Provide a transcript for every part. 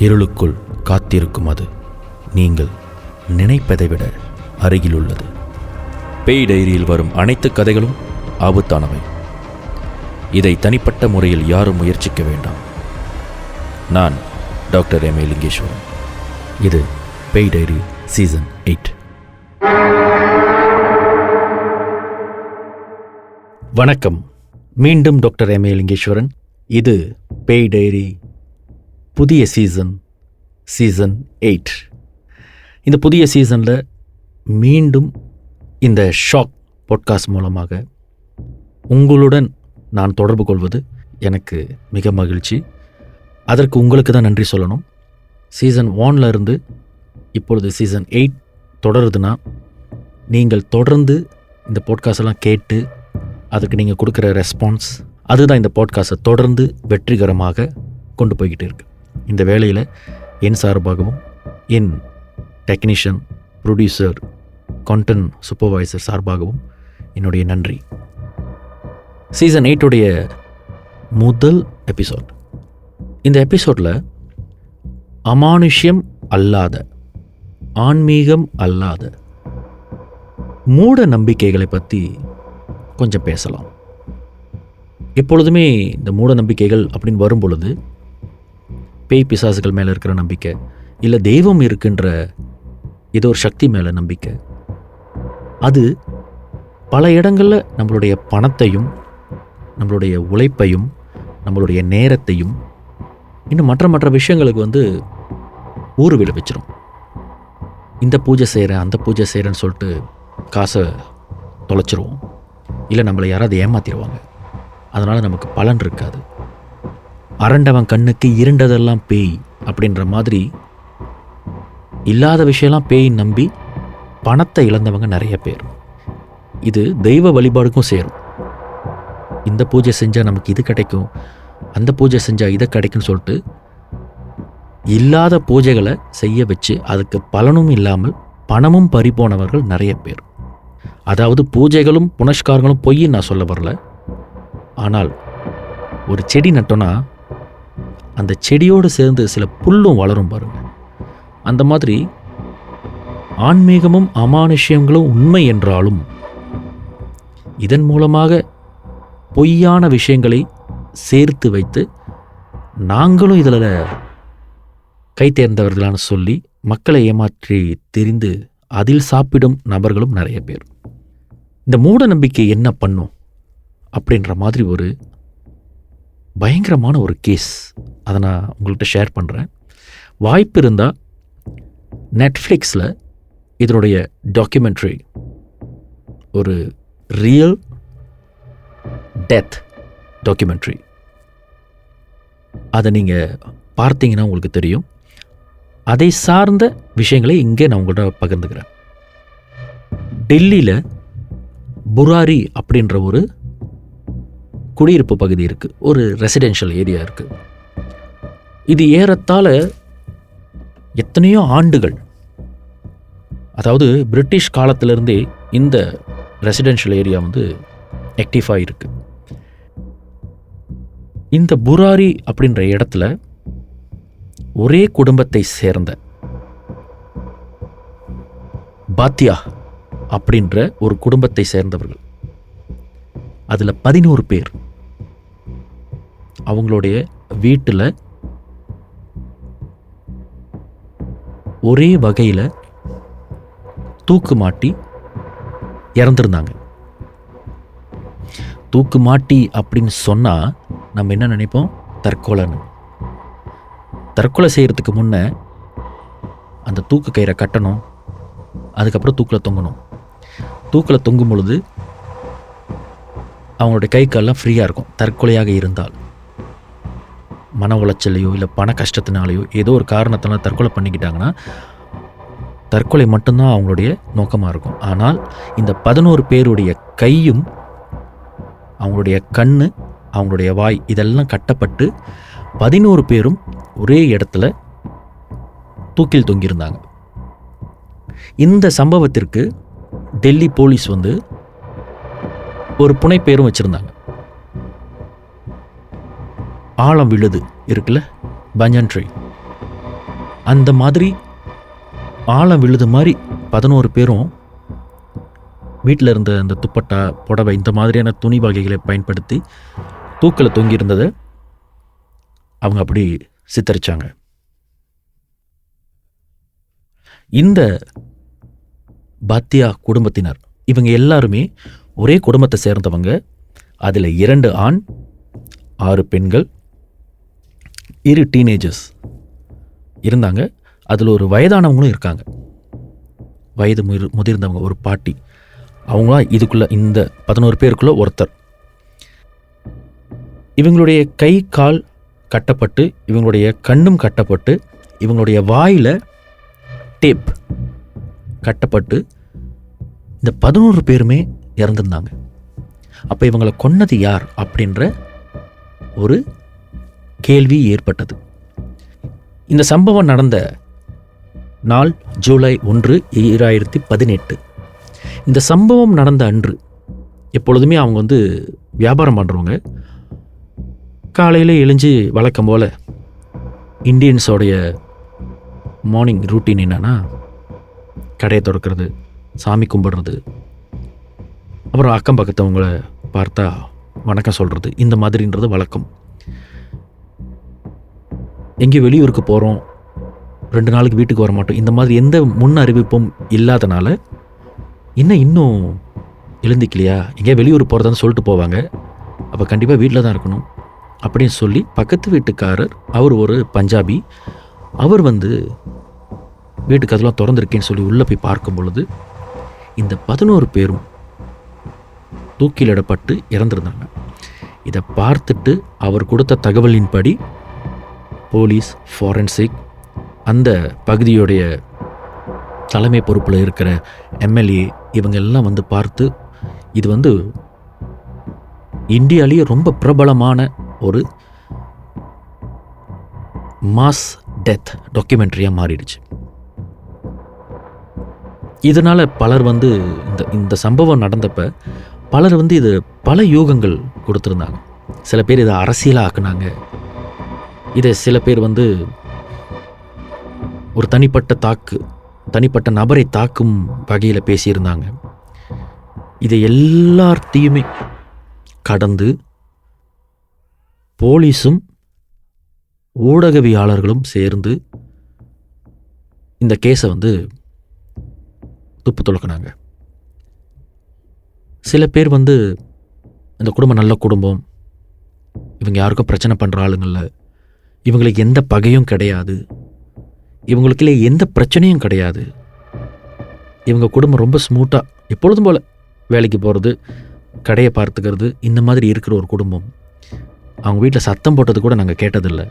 இருளுக்குள் காத்திருக்கும் அது நீங்கள் நினைப்பதை விட அருகில் உள்ளது. பேய் டைரியில் வரும் அனைத்து கதைகளும் ஆபத்தானவை. இதை தனிப்பட்ட முறையில் யாரும் முயற்சிக்க வேண்டாம். நான் டாக்டர் எம். லிங்கேஸ்வரன். இது பேய் டைரி சீசன் 8. வணக்கம். மீண்டும் டாக்டர் எம். லிங்கேஸ்வரன். இது பேய் டைரி புதிய சீசன் 8. இந்த புதிய சீசனில் மீண்டும் இந்த ஷாக் பாட்காஸ்ட் மூலமாக உங்களுடன் நான் தொடர்பு கொள்வது எனக்கு மிக மகிழ்ச்சி. அதற்கு உங்களுக்கு தான் நன்றி சொல்லணும். சீசன் 1 இருந்து இப்பொழுது சீசன் 8 தொடருதுன்னா நீங்கள் தொடர்ந்து இந்த பாட்காஸ்டெல்லாம் கேட்டு அதுக்கு நீங்கள் கொடுக்குற ரெஸ்பான்ஸ் அதுதான் இந்த பாட்காஸ்ட்டை தொடர்ந்து வெற்றிகரமாக கொண்டு போய்கிட்டு இருக்கு. இந்த வேளையில் என் சார்பாகவும் என் டெக்னீஷியன், ப்ரொடியூசர், கான்டென்ட் சூப்பர்வைசர் சார்பாகவும் என்னுடைய நன்றி. சீசன் 8 முதல் எபிசோட். இந்த எபிசோடில் அமானுஷ்யம் அல்லாத, ஆன்மீகம் அல்லாத மூட நம்பிக்கைகளை பற்றி கொஞ்சம் பேசலாம். எப்பொழுதுமே இந்த மூட நம்பிக்கைகள் அப்படின்னு வரும் பொழுது பேய் பிசாசுகள் மேலே இருக்கிற நம்பிக்கை, இல்லை தெய்வம் இருக்கின்ற ஏதோ ஒரு சக்தி மேலே நம்பிக்கை, அது பல இடங்களில் நம்மளுடைய பணத்தையும் நம்மளுடைய உழைப்பையும் நம்மளுடைய நேரத்தையும் இன்னும் மற்ற விஷயங்களுக்கு ஊறு விழ வச்சிடும். இந்த பூஜை செய்கிறேன் அந்த பூஜை செய்கிறேன்னு சொல்லிட்டு காசை தொலைச்சிருவோம். இல்லை நம்மளை யாராவது ஏமாற்றிடுவாங்க. அதனால் நமக்கு பலன் இருக்காது. அரண்டவன் கண்ணுக்கு இருண்டதெல்லாம் பேய் அப்படின்ற மாதிரி இல்லாத விஷயம்லாம் பேய் நம்பி பணத்தை இழந்தவங்க நிறைய பேர். இது தெய்வ வழிபாடுக்கும் சேரும். இந்த பூஜை செஞ்சால் நமக்கு இது கிடைக்கும், அந்த பூஜை செஞ்சால் இதை கிடைக்கும்னு சொல்லிட்டு இல்லாத பூஜைகளை செய்ய வச்சு அதுக்கு பலனும் இல்லாமல் பணமும் பறிபோனவர்கள் நிறைய பேர். அதாவது பூஜைகளும் புனஸ்காரங்களும் பொய்ன்னு நான் சொல்ல வரல. ஆனால் ஒரு செடி நட்டோன்னா அந்த செடியோடு சேர்ந்து சில புல்லும் வளரும் பாருங்க. அந்த மாதிரி ஆன்மீகமும் அமானுஷ்யங்களும் உண்மை என்றாலும் இதன் மூலமாக பொய்யான விஷயங்களை சேர்த்து வைத்து நாங்களும் இதில் கை தேர்ந்தவர்களான சொல்லி மக்களை ஏமாற்றி தெரிந்து அதில் சாப்பிடும் நபர்களும் நிறைய பேர். இந்த மூட நம்பிக்கை என்ன பண்ணும் அப்படின்ற மாதிரி ஒரு பயங்கரமான ஒரு கேஸ், அதை நான் உங்கள்கிட்ட ஷேர் பண்ணுறேன். வாய்ப்பு இருந்தால் நெட்ஃப்ளிக்ஸில் இதனுடைய டாக்குமெண்ட்ரி, ஒரு ரியல் டெத் டாக்குமெண்ட்ரி, அதை நீங்கள் பார்த்தீங்கன்னா உங்களுக்கு தெரியும். அதை சார்ந்த விஷயங்களை இங்கே நான் உங்கள்கிட்ட பகிர்ந்துக்கிறேன். டெல்லியில் புராரி அப்படின்ற ஒரு குடியிருப்பு பகுதி இருக்குது, ஒரு ரெசிடென்ஷியல் ஏரியா இருக்குது. இது ஏறத்தாழ எத்தனையோ ஆண்டுகள், அதாவது பிரிட்டிஷ் காலத்திலிருந்தே இந்த ரெசிடென்ஷியல் ஏரியா ஆக்டிவாக இருக்குது. இந்த புராரி அப்படின்ற இடத்துல ஒரே குடும்பத்தை சேர்ந்த பாத்தியா அப்படின்ற ஒரு குடும்பத்தை சேர்ந்தவர்கள், அதில் 11 பேர் அவங்களுடைய வீட்டில் ஒரே வகையில் தூக்கு மாட்டி இறந்துருந்தாங்க. தூக்கு மாட்டி அப்படின்னு சொன்னால் நம்ம என்ன நினைப்போம்? தற்கொலைன்னு. தற்கொலை செய்கிறதுக்கு முன்னே அந்த தூக்கு கயிறை கட்டணும், அதுக்கப்புறம் தூக்கில் தொங்கணும். தூக்கில் தொங்கும் பொழுது அவங்களுடைய கை காலெலாம் ஃப்ரீயாக இருக்கும். தற்கொலையாக இருந்தால் மன உளைச்சலையோ இல்லை பண கஷ்டத்தினாலேயோ ஏதோ ஒரு காரணத்தினால தற்கொலை பண்ணிக்கிட்டாங்கன்னா தற்கொலை மட்டும்தான் அவங்களுடைய நோக்கமாக இருக்கும். ஆனால் இந்த 11 பேருடைய கையும் அவங்களுடைய கண், அவங்களுடைய வாய் இதெல்லாம் கட்டப்பட்டு 11 பேரும் ஒரே இடத்துல தூக்கில் தொங்கியிருந்தாங்க. இந்த சம்பவத்திற்கு டெல்லி போலீஸ் ஒரு புனைப்பேரும் வச்சுருந்தாங்க. ஆழம் விழுது இருக்குல்ல, பஞ்சன் ட்ரீ, அந்த மாதிரி ஆழம் விழுது மாதிரி 11 பேரும் வீட்டில் இருந்த அந்த துப்பட்டா, புடவை இந்த மாதிரியான துணி வகைகளை பயன்படுத்தி தூக்கில் தொங்கியிருந்ததை அவங்க அப்படி சித்தரிச்சாங்க. இந்த பாத்தியா குடும்பத்தினர் இவங்க எல்லாருமே ஒரே குடும்பத்தை சேர்ந்தவங்க. அதில் 2 ஆண், 6 பெண்கள், 2 டீனேஜர்ஸ் இருந்தாங்க. அதில் ஒரு வயதானவங்களும் இருக்காங்க, வயது முதிர்ந்தவங்க, ஒரு பாட்டி. அவங்களாம் இதுக்குள்ளே இந்த 11 பேருக்குள்ளே ஒருத்தர். இவங்களுடைய கை கால் கட்டப்பட்டு, இவங்களுடைய கண்ணும் கட்டப்பட்டு, இவங்களுடைய வாயில் டேப் கட்டப்பட்டு இந்த 11 பேருமே இறந்துருந்தாங்க. அப்போ இவங்களை கொன்னது யார் அப்படின்ற ஒரு கேள்வி ஏற்பட்டது. இந்த சம்பவம் நடந்த நாள் ஜூலை 1, 2018. இந்த சம்பவம் நடந்த அன்று எப்பொழுதுமே அவங்க வியாபாரம் பண்ணுறவங்க. காலையில் எழுஞ்சி வழக்கம் போல் இந்தியன்ஸோடைய மார்னிங் ரூட்டீன் என்னென்னா, கடையை திறக்கிறது, சாமி கும்பிடுறது, அப்புறம் அக்கம் பக்கத்தவங்களை பார்த்தா வணக்கம் சொல்கிறது, இந்த மாதிரின்றது வழக்கம். எங்கே வெளியூருக்கு போகிறோம், 2 நாளைக்கு வீட்டுக்கு வர மாட்டோம், இந்த மாதிரி எந்த முன் அறிவிப்பும் இல்லாதனால இன்னும் எழுந்திக்கலையா, எங்கேயா வெளியூர் போகிறதான்னு சொல்லிட்டு போவாங்க. அப்போ கண்டிப்பாக வீட்டில் தான் இருக்கணும் அப்படின்னு சொல்லி பக்கத்து வீட்டுக்காரர், அவர் ஒரு பஞ்சாபி, அவர் வீட்டுக்கு அதெல்லாம் திறந்துருக்கேன்னு சொல்லி உள்ளே போய் பார்க்கும் பொழுது இந்த 11 பேரும் தூக்கிலிடப்பட்டு இறந்துருந்தாங்க. இதை பார்த்துட்டு அவர் கொடுத்த தகவலின்படி போலீஸ், ஃபாரன்சிக், அந்த பகுதியுடைய தலைமை பொறுப்பில் இருக்கிற எம்எல்ஏ இவங்க எல்லாம் பார்த்து, இது இந்தியாவிலேயே ரொம்ப பிரபலமான ஒரு மாஸ் டெத் டாக்குமெண்ட்ரியாக மாறிடுச்சு. இதனால் பலர் இந்த சம்பவம் நடந்தப்போ பலர் இது பல யூகங்கள் கொடுத்துருந்தாங்க. சில பேர் இதை அரசியலாக ஆக்குனாங்க. இதை சில பேர் ஒரு தனிப்பட்ட நபரை தாக்கும் வகையில் பேசியிருந்தாங்க. இதை எல்லாத்தையுமே கடந்து போலீஸும் ஊடகவியாளர்களும் சேர்ந்து இந்த கேஸை துப்பு துளக்குனாங்க. சில பேர் இந்த குடும்பம் நல்ல குடும்பம், இவங்க யாருக்கும் பிரச்சனை பண்ணுற ஆளுங்கள, இவங்களுக்கு எந்த பகையும் கிடையாது, இவங்களுக்குள்ளே எந்த பிரச்சனையும் கிடையாது, இவங்க குடும்பம் ரொம்ப ஸ்மூத்தாக எப்பொழுதும் போல் வேலைக்கு போகிறது, கடையை பார்த்துக்கிறது, இந்த மாதிரி இருக்கிற ஒரு குடும்பம், அவங்க வீட்டில் சத்தம் போட்டது கூட நாங்கள் கேட்டதில்லை,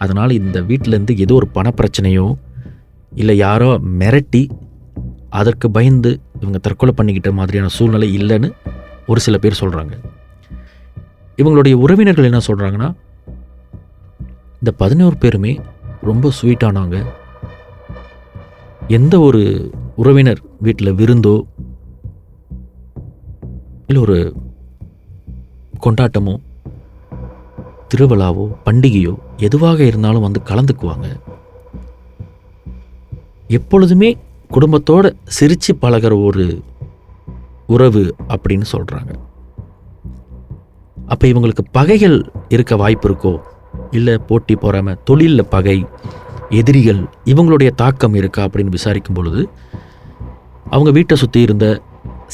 அதனால் இந்த வீட்டிலேருந்து ஏதோ ஒரு பணப்பிரச்சனையோ இல்லை யாரோ மிரட்டி அதற்கு பயந்து இவங்க தற்கொலை பண்ணிக்கிட்ட மாதிரியான சூழ்நிலை இல்லைன்னு ஒரு சில பேர் சொல்கிறாங்க. இவங்களுடைய உறவினர்கள் என்ன சொல்கிறாங்கன்னா, இந்த 11 பேருமே ரொம்ப ஸ்வீட்டானவங்க, எந்த ஒரு உறவினர் வீட்டில் விருந்தோ இல்லை ஒரு கொண்டாட்டமோ திருவிழாவோ பண்டிகையோ எதுவாக இருந்தாலும் கலந்துக்குவாங்க, எப்பொழுதுமே குடும்பத்தோடு சிரித்து பழகிற ஒரு உறவு அப்படின்னு சொல்கிறாங்க. அப்போ இவங்களுக்கு பகைகள் இருக்க வாய்ப்பு இருக்கோ, இல்லை போட்டி போறாமல் தொழிலில் பகை, எதிரிகள், இவங்களுடைய தாக்கம் இருக்கா அப்படின்னு விசாரிக்கும் பொழுது அவங்க வீட்டை சுற்றி இருந்த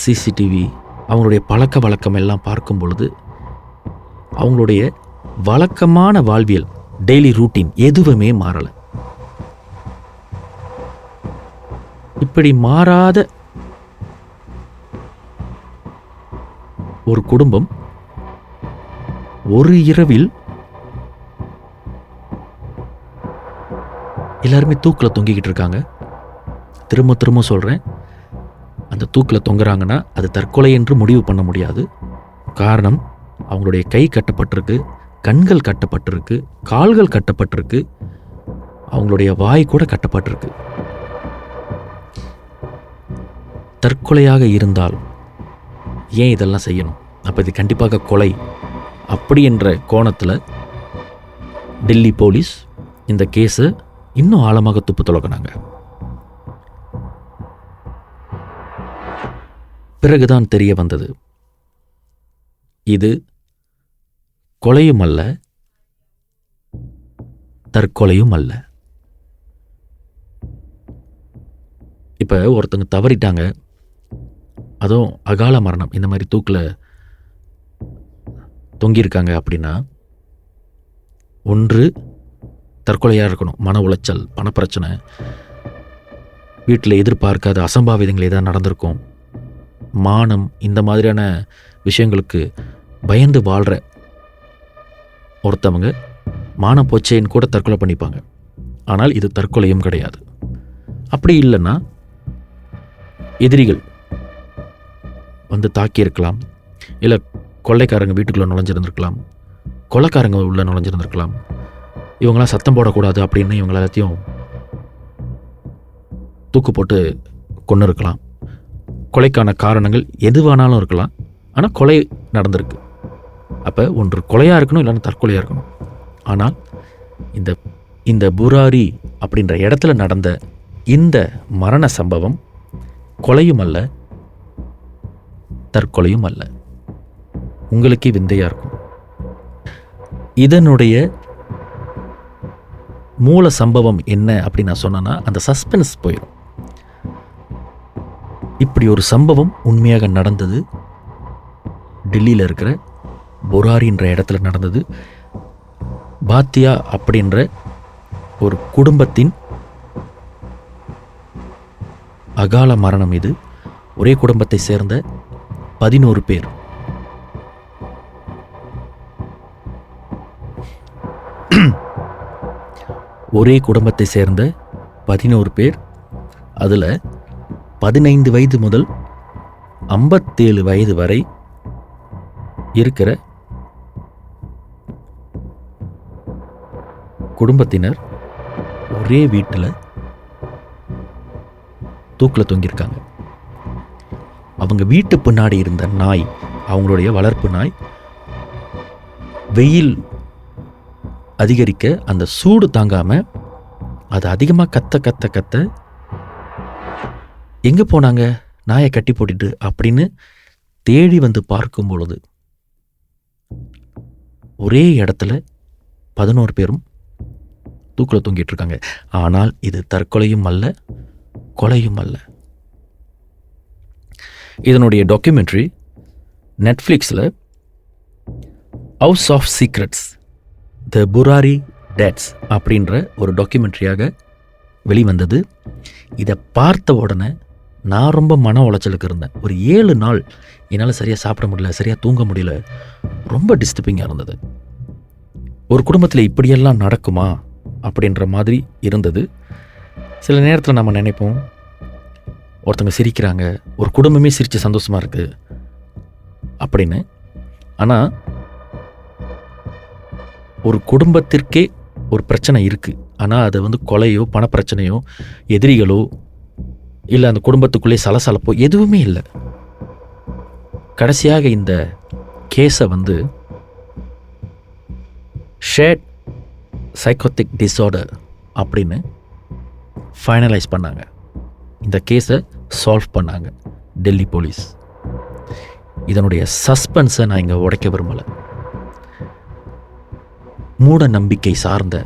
சிசிடிவி, அவங்களுடைய பழக்க வழக்கம் எல்லாம் பார்க்கும் பொழுது அவங்களுடைய வழக்கமான வாழ்வியல், டெய்லி ரூட்டீன் எதுவுமே மாறலை. இப்படி மாறாத ஒரு குடும்பம் ஒரு இரவில் எல்லாருமே தூக்கில் தொங்கிக்கிட்டு இருக்காங்க. திரும்ப சொல்கிறேன், அந்த தூக்கில் தொங்குறாங்கன்னா அது தற்கொலை என்று முடிவு பண்ண முடியாது. காரணம், அவங்களுடைய கை கட்டப்பட்டிருக்கு, கண்கள் கட்டப்பட்டிருக்கு, கால்கள் கட்டப்பட்டிருக்கு, அவங்களுடைய வாய் கூட கட்டப்பட்டிருக்கு. தற்கொலையாக இருந்தால் ஏன் இதெல்லாம் செய்யணும்? அப்போ இது கண்டிப்பாக கொலை அப்படி என்ற கோணத்தில் டெல்லி போலீஸ் இந்த கேஸை இன்னும் ஆழமாக துப்பு துலக்கினாங்க. பிறகுதான் தெரிய வந்தது, இது கொலையும் அல்ல, தற்கொலையும் அல்ல. இப்போ ஒருத்தங்க தவறிட்டாங்க, அதுவும் அகால மரணம், இந்த மாதிரி தூக்கில் தொங்கியிருக்காங்க அப்படின்னா, ஒன்று தற்கொலையாக இருக்கணும். மன உளைச்சல், பணப்பிரச்சனை, வீட்டில் எதிர்பார்க்காத அசம்பாவிதங்கள் ஏதாவது நடந்திருக்கும், மானம், இந்த மாதிரியான விஷயங்களுக்கு பயந்து வாழ்கிற ஒருத்தவங்க மானம் போச்சேன்னு கூட தற்கொலை பண்ணிப்பாங்க. ஆனால் இது தற்கொலையும் கிடையாது. அப்படி இல்லைன்னா எதிரிகள் வந்து தாக்கியிருக்கலாம், இல்லை கொள்ளைக்காரங்க வீட்டுக்குள்ளே நுழைஞ்சிருந்துருக்கலாம், கொள்ளைக்காரங்க உள்ளே நுழைஞ்சிருந்துருக்கலாம். இவங்களாம் சத்தம் போடக்கூடாது அப்படின்னு இவங்க எல்லாத்தையும் தூக்கு போட்டு கொன்று இருக்கலாம். கொலைக்கான காரணங்கள் எதுவானாலும் இருக்கலாம், ஆனால் கொலை நடந்திருக்கு. அப்போ ஒன்று கொலையாக இருக்கணும், இல்லைன்னா தற்கொலையாக இருக்கணும். ஆனால் இந்த புராரி அப்படின்ற இடத்துல நடந்த இந்த மரண சம்பவம் கொலையும் அல்ல, தற்கொலையும் அல்ல. உங்களுக்கே விந்தையாக இருக்கும். இதனுடைய மூல சம்பவம் என்ன அப்படின்னு நான் சொன்னேன்னா அந்த சஸ்பென்ஸ் போயிடும். இப்படி ஒரு சம்பவம் உண்மையாக நடந்தது, டெல்லியில் இருக்கிற புராரின்ற இடத்துல நடந்தது. பாத்தியா அப்படின்ற ஒரு குடும்பத்தின் அகால மரணம் இது. ஒரே குடும்பத்தை சேர்ந்த 11 பேர். ஒரே குடும்பத்தை சேர்ந்த 11 பேர். அதில் 15 வயது முதல் 57 வயது வரை இருக்கிற குடும்பத்தினர் ஒரே வீட்டில் தூக்கில் தொங்கியிருக்காங்க. அவங்க வீட்டு பின்னாடி இருந்த நாய், அவங்களுடைய வளர்ப்பு நாய், வெயில் அதிகரிக்க அந்த சூடு தாங்காமல் அது அதிகமாக கத்த கத்த கத்த எங்கே போனாங்க நாயை கட்டி போட்டுட்டு அப்படின்னு தேடி வந்து பார்க்கும் பொழுது ஒரே இடத்துல 11 பேரும் தூக்கில் தொங்கிட்டு இருக்காங்க. ஆனால் இது தற்கொலையும் அல்ல, கொலையும் அல்ல. இதனுடைய டாக்குமெண்ட்ரி நெட்ஃப்ளிக்ஸில் house of secrets the Burari deaths அப்படின்ற ஒரு டாக்குமெண்ட்ரியாக வெளிவந்தது. இதை பார்த்த உடனே நான் ரொம்ப மன உளைச்சலுக்கு இருந்தேன். ஒரு 7 நாள் என்னால் சரியாக சாப்பிட முடியல, சரியாக தூங்க முடியல, ரொம்ப டிஸ்டர்பிங்காக இருந்தது. ஒரு குடும்பத்தில் இப்படியெல்லாம் நடக்குமா அப்படின்ற மாதிரி இருந்தது. சில நேரத்தில் நம்ம நினைப்போம், ஒருத்தங்க சிரிக்கிறாங்க, ஒரு குடும்பமே சிரித்து சந்தோஷமாக இருக்குது அப்படின்னு. ஆனால் ஒரு குடும்பத்திற்கே ஒரு பிரச்சனை இருக்குது, ஆனால் அது வந்து கொலையோ பணப்பிரச்சனையோ எதிரிகளோ இல்லை அந்த குடும்பத்துக்குள்ளே சலசலப்போ எதுவுமே இல்லை. கடைசியாக இந்த கேஸை வந்து ஷேர்ட் சைக்கோட்டிக் டிஸார்டர் அப்படின்னு ஃபைனலைஸ் பண்ணாங்க. இந்த கேஸை சால்வ் பண்ணாங்க டெல்லி போலீஸ். இதனுடைய சஸ்பென்ஸை நான் இங்கே உடைக்க விரும்பலை. மூட நம்பிக்கை சார்ந்த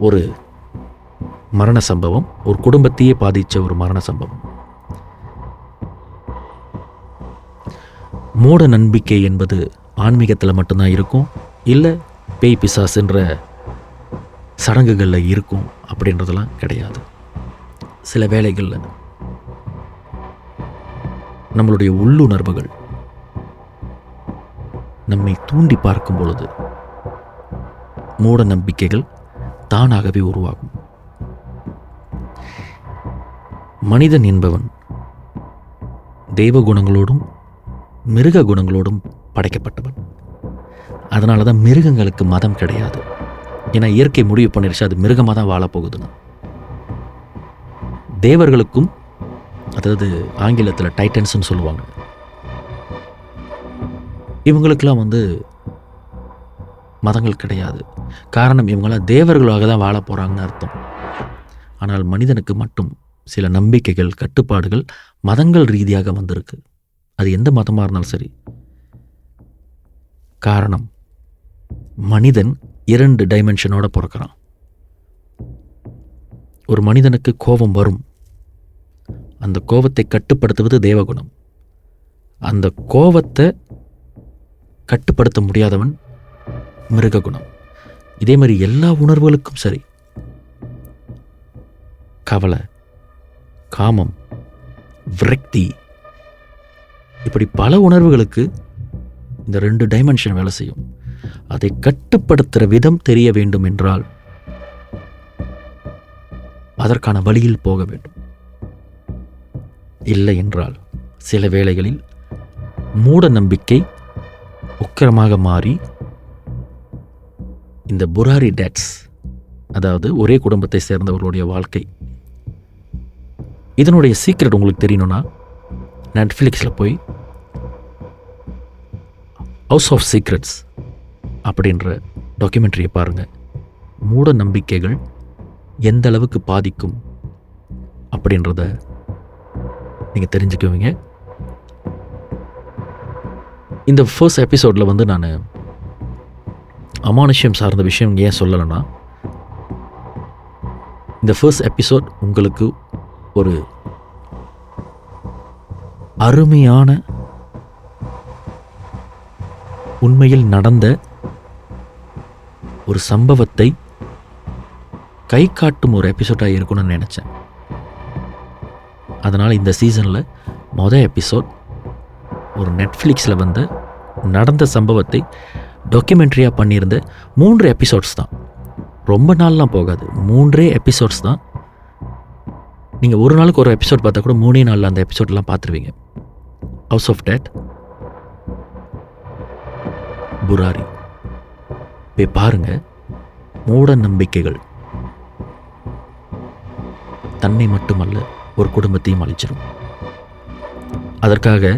ஒரு மரண சம்பவம், ஒரு குடும்பத்தையே பாதித்த ஒரு மரண சம்பவம். மூட நம்பிக்கை என்பது ஆன்மீகத்தில் மட்டும்தான் இருக்கும், இல்லை பேய் பிசாசுன்ற சடங்குகளில் இருக்கும் அப்படின்றதெல்லாம் கிடையாது. சில வேளைகளில் நம்மளுடைய உள்ளுணர்வுகள் நம்மை தூண்டி பார்க்கும் பொழுது மூட நம்பிக்கைகள் தானாகவே உருவாகும். மனிதன் என்பவன் தெய்வ குணங்களோடும் மிருக குணங்களோடும் படைக்கப்பட்டவன். அதனால தான் மிருகங்களுக்கு மதம் கிடையாது. ஏன்னா இயற்கை முடிவு பண்ணிருச்சு, அது மிருகமாக தான் வாழப்போகுதுன்னு. தேவர்களுக்கும், அதாவது ஆங்கிலத்தில் டைட்டன்ஸ்ன்னு சொல்லுவாங்க, இவங்களுக்கெல்லாம் வந்து மதங்கள் கிடையாது. காரணம், இவங்களாம் தேவர்களாக தான் வாழ போகிறாங்கன்னு அர்த்தம். ஆனால் மனிதனுக்கு மட்டும் சில நம்பிக்கைகள், கட்டுப்பாடுகள் மதங்கள் ரீதியாக வந்திருக்கு. அது எந்த மதமாக இருந்தாலும் சரி. காரணம், மனிதன் 2 டைமென்ஷனோட பிறக்கிறான். ஒரு மனிதனுக்கு கோபம் வரும். அந்த கோபத்தை கட்டுப்படுத்துவது தேவகுணம். அந்த கோபத்தை கட்டுப்படுத்த முடியாதவன் மிருககுணம். இதே மாதிரி எல்லா உணர்வுகளுக்கும் சரி, கவலை, காமம், விரக்தி, இப்படி பல உணர்வுகளுக்கு இந்த 2 டைமென்ஷன் வேலை செய்யும். அதை கட்டுப்படுத்துகிற விதம் தெரிய வேண்டும் என்றால் அதற்கான வழியில் போக வேண்டும். இல்லை என்றால் சில வேளைகளில் மூட நம்பிக்கை உக்கிரமாக மாறி இந்த புராரி டேட்ஸ், அதாவது ஒரே குடும்பத்தை சேர்ந்தவர்களுடைய வாழ்க்கை, இதனுடைய சீக்ரெட் உங்களுக்கு தெரியணும்னா நெட்ஃப்ளிக்ஸில் போய் ஹவுஸ் ஆஃப் சீக்ரெட்ஸ் அப்படின்ற டாக்குமெண்ட்ரியை பாருங்கள். மூட நம்பிக்கைகள் எந்த அளவுக்கு பாதிக்கும் அப்படின்றத நீங்கள் தெரிஞ்சுக்குவீங்க. இந்த ஃபர்ஸ்ட் எபிசோடில் நான் அமானுஷ்யம் சார்ந்த விஷயம் ஏன் சொல்லலைன்னா, இந்த ஃபர்ஸ்ட் எபிசோட் உங்களுக்கு ஒரு அருமையான உண்மையில் நடந்த ஒரு சம்பவத்தை கை காட்டும் ஒரு எபிசோடாக இருக்கணும்னு நினச்சேன். அதனால் இந்த சீசனில் மொதல் எபிசோட் ஒரு நெட்ஃப்ளிக்ஸில் நடந்த சம்பவத்தை டாக்குமெண்ட்ரியாக பண்ணியிருந்த 3 எபிசோட்ஸ் தான். ரொம்ப நாள்லாம் போகாது, 3 எபிசோட்ஸ் தான். நீங்கள் ஒரு நாளுக்கு ஒரு எபிசோட் பார்த்தா கூட 3 நாளில் அந்த எபிசோட்லாம் பார்த்துருவீங்க. ஹவுஸ் ஆஃப் டேட், புராரி போய் பாருங்கள். மூட நம்பிக்கைகள் தன்னை மட்டுமல்ல ஒரு குடும்பத்தையும் அழிச்சிடும். அதற்காக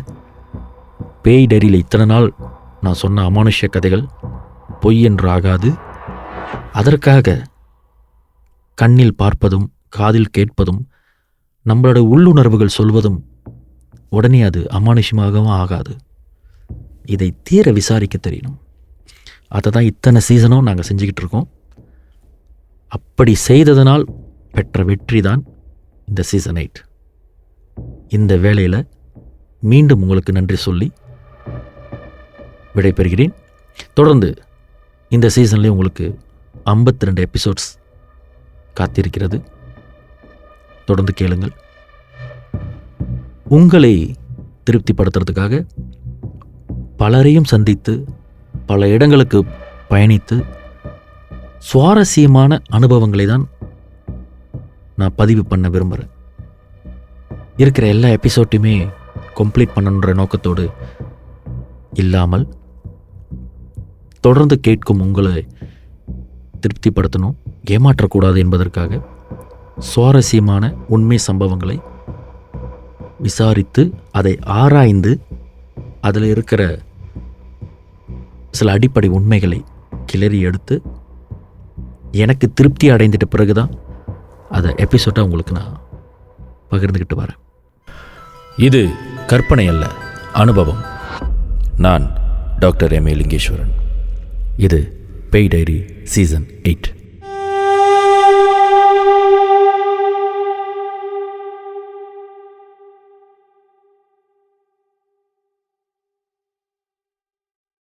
பேய் டைரியில் இத்தனை நாள் நான் சொன்ன அமானுஷ்ய கதைகள் பொய் என்று ஆகாது. அதற்காக கண்ணில் பார்ப்பதும் காதில் கேட்பதும் நம்மளோட உள்ளுணர்வுகள் சொல்வதும் உடனே அது அமானுஷ்யமாகவும் ஆகாது. இதை தீர விசாரிக்க தெரியணும். அதை தான் இத்தனை சீசனும் நாங்கள் செஞ்சுக்கிட்டு இருக்கோம். அப்படி செய்ததனால் பெற்ற வெற்றி தான் இந்த சீசன் 8. இந்த வேளையில் மீண்டும் உங்களுக்கு நன்றி சொல்லி விடைபெறுகிறேன். தொடர்ந்து இந்த சீசன்லேயே உங்களுக்கு 52 எபிசோட்ஸ் காத்திருக்கிறது. தொடர்ந்து கேளுங்கள். உங்களை திருப்திப்படுத்துறதுக்காக பலரையும் சந்தித்து பல இடங்களுக்கு பயணித்து சுவாரஸ்யமான அனுபவங்களை தான் நான் பதிவு பண்ண விரும்புகிறேன். இருக்கிற எல்லா எபிசோட்டையுமே கம்ப்ளீட் பண்ணணுன்ற நோக்கத்தோடு இல்லாமல் தொடர்ந்து கேட்கும் உங்களை திருப்திப்படுத்தணும், ஏமாற்றக்கூடாது என்பதற்காக சுவாரஸ்யமான உண்மை சம்பவங்களை விசாரித்து அதை ஆராய்ந்து அதில் இருக்கிற சில அடிப்படை உண்மைகளை கிளறி எடுத்து எனக்கு திருப்தி அடைந்துட்ட பிறகு தான் அதை எபிசோடாக உங்களுக்கு நான் பகிர்ந்துக்கிட்டு வரேன். இது கற்பனை அல்ல, அனுபவம். நான் டாக்டர் எம். ஏ. லிங்கேஸ்வரன். இது பேய் டைரி சீசன் 8.